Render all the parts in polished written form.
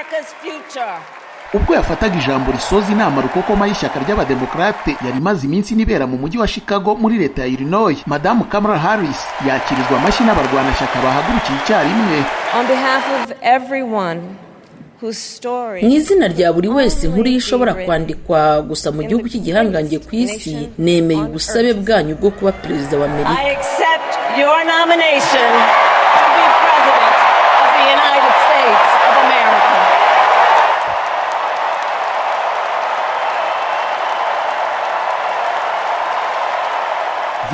America's future. ubwo yafataga ijambo risoza inama rukokoma y'ishyaka ry'abademokrate yari imaze iminsi nibera mu mujyi wa Chicago muri leta ya Illinois, Madamu Kamala Harris yakirirwa amashyi n'abarwanashyaka bahagurukiye icyarimwe. On behalf of everyone whose story, mu izina rya buri wese inkuru ishobora kwandikwa gusa mu gihugu cy'igihangange ku isi, nemeye ubusabe bwanyu bwo kuba perezida wa Amerika. I accept your nomination to be president of the United States of America.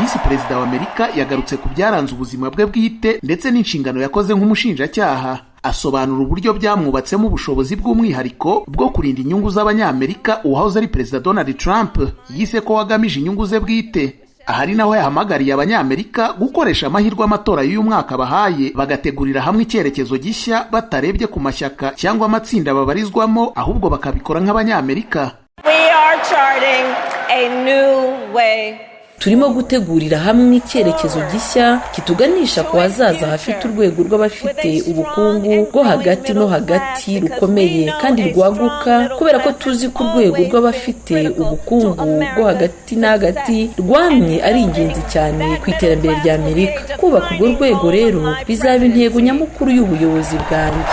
Visi Perezida wa Amerika yagarutse ku byaranze ubuzima bwe bwite ndetse n'inshingano yakoze nk'umushinjacyaha. Asobanura uburyo byamwubatsemo ubushobozi bw'umwihariko bwo kurinda inyungu z'abanyamerika uwahoze ari Perezida Donald Trump yise ko wagamije inyungu ze bwite. Ahari naho yahamagariye abanyamerika gukoresha amahirwe amatora y'uyu mwaka bahaye bagategurira hamwe icyerekezo gishya batarebye ku mashyaka cyangwa amatsinda babarizwamo, ahubwo bakabikora nk'abanyamerika. We are charting a new way. Turimo gutegurira hamwe icyerekezo gishya kituganisha ku hazaza hafite urwego rw'abafite ubukungu bwo hagati no hagati rukomeye kandi rwaguka, kubera ko tuzi ko urwego rw'abafite ubukungu bwo hagati na hagati rwamye ari ingenzi cyane ku iterambere rya Amerika. Kubaka urwo rwego rero bizaba intego nyamukuru y'ubuyobozi bwanjye.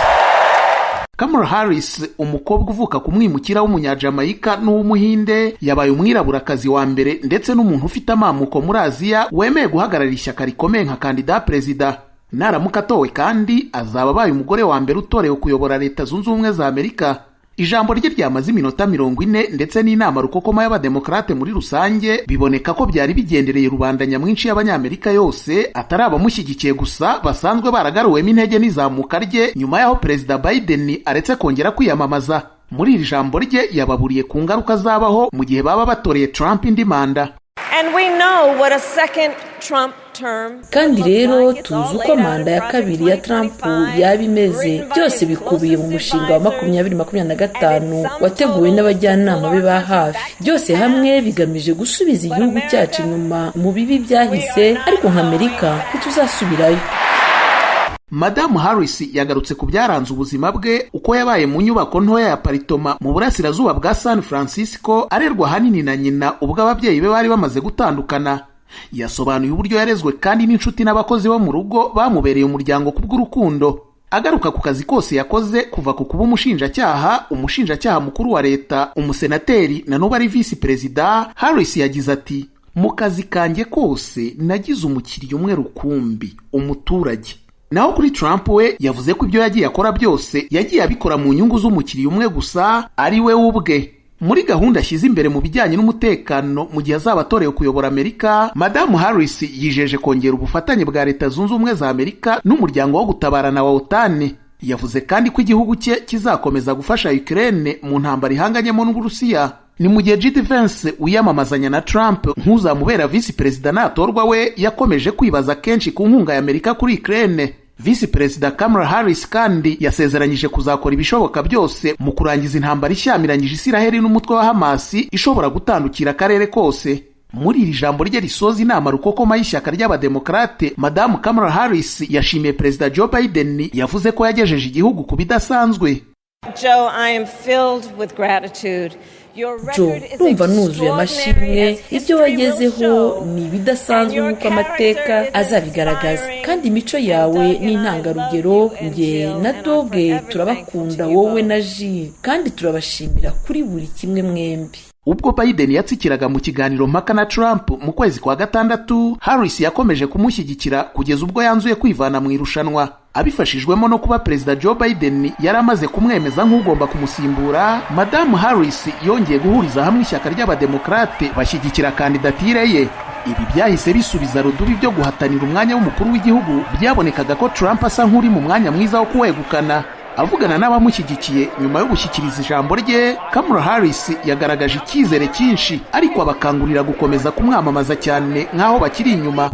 Kamala Harris, umukobwa uvuka ku mwimukira w'umunyajamaika n'uw'umuhinde, yabaye umwiraburakazi wa mbere ndetse n'umuntu ufite amamuko muri Aziya wemeye guhagararira ishyaka rikomeye nka kandida perezida. Naramuka atowe kandi azaba abaye umugore wa mbere utorewe kuyobora Leta Zunze Ubumwe za Amerika. Ijambo rye ryamaze iminota 40 ndetse n'inama rukokoma y'abademokrate muri rusange biboneka ko byari bigendereye rubanda nyamwinshi y'abanyamerika yose, atari abamushyigikiye gusa basanzwe baragaruwemo intege n'izamuka rye nyuma y'aho Perezida Biden aretse kongera kwiyamamaza. Muri iri jambo rye yababuriye ku ngaruka zabaho mu gihe baba batoreye Trump indi manda. And we know what a second Trump term. Kandi rero tuzi uko manda ya kabiri ya Trump yaba imeze. Byose bikubiye mu mushinga wa 2025 wateguwe n'abajyanama be ba hafi. Byose hamwe bigamije gusubiza igihugu cyacu inyuma mu bibi byahise, ariko nk'Amerika ntituzasubirayo. Madamu Harris yagarutse ku byaranze ubuzima bwe, uko yabaye mu nyubako ntoya ya paritoma mu burasirazuba bwa San Francisco arerwa hanini na nyina ubwo ababyeyi be bari bamaze gutandukana. Yasobanuye uburyo yarezwe kandi n'inshuti n'abakozi bo mu rugo bamubereye umuryango kubw'urukundo. Agaruka ku kazi kose yakoze kuva ku kuba umushinjacyaha mukuru wa leta, umusenateri na n'ubu ari visi perezida, Harris yagize ati: "Mu kazi kanjye kose nagize umukiriya umwe rukumbi, umuturage." Naho kuri Trump we yavuze ko ibyo yagiye akora byose yagiye abikora mu nyungu z'umukiriya umwe gusa, ari we ubwe. Muri gahunda ashyize imbere mu bijyanye n'umutekano mu gihe azaba atorewe kuyobora Amerika, Madamu Harris yijeje kongera ubufatanye bwa Leta Zunze Ubumwe za Amerika n'umuryango wo gutabarana wa OTAN. Yavuze kandi ko igihugu cye kizakomeza gufasha Ukraine mu ntambara ihanganyemo n'Uburusiya. Ni mu gihe J.D. Vance uyamamazanya na Trump nk'uzamubera visi perezida natorwa, we yakomeje kwibaza kenshi ku nkunga ya Amerika kuri Ukraine. Visi Perezida Kamala Harris kandi yasezeranyije kuzakora ibishoboka byose mu kurangiza intambara ishyamiranyije Isiraheli n'umutwe wa Hamas ishobora gutandukira akarere kose. Muri iri jambo rye risoza inama rukokoma y'ishyaka ry'abademokrate, Madamu Kamala Harris yashimiye Perezida Joe Biden yavuze ko yagejeje igihugu ku bidasanzwe. Joe, I am filled with gratitude. Joe, numva nuzuye amashimwe. Ibyo wagezeho ni ibidasanzwe nk'uko amateka azabigaragaza, kandi imico yawe ni intangarugero. Nge na Doge turabakunda, wowe na Jill, kandi turabashimira kuri buri kimwe mwembi. Ubwo Biden yatsikiraga mu kiganiro mpaka na Trump mu kwezi kwa gatandatu, Harris yakomeje kumushyigikira kugeza ubwo yanzuye kwivana mu irushanwa. Abifashijwemo no kuba Perezida Joe Biden yari amaze kumwemeza nk'ugomba kumusimbura, Madamu Harris yongeye guhuriza hamwe ishyaka ry'abademokrate bashyigikira kandidatire ye. Ibi byahise bisubiza rudubi byo guhatanira umwanya w'umukuru w'igihugu byabonekaga ko Trump asa nk'uri mu mwanya mwiza wo kuwegukana. Avugana n'abamushyigikiye nyuma yo gushyikiriza ijambo rye, Kamala Harris yagaragaje icyizere cyinshi, ariko abakangurira gukomeza kumwamamaza cyane nk'aho bakiri inyuma.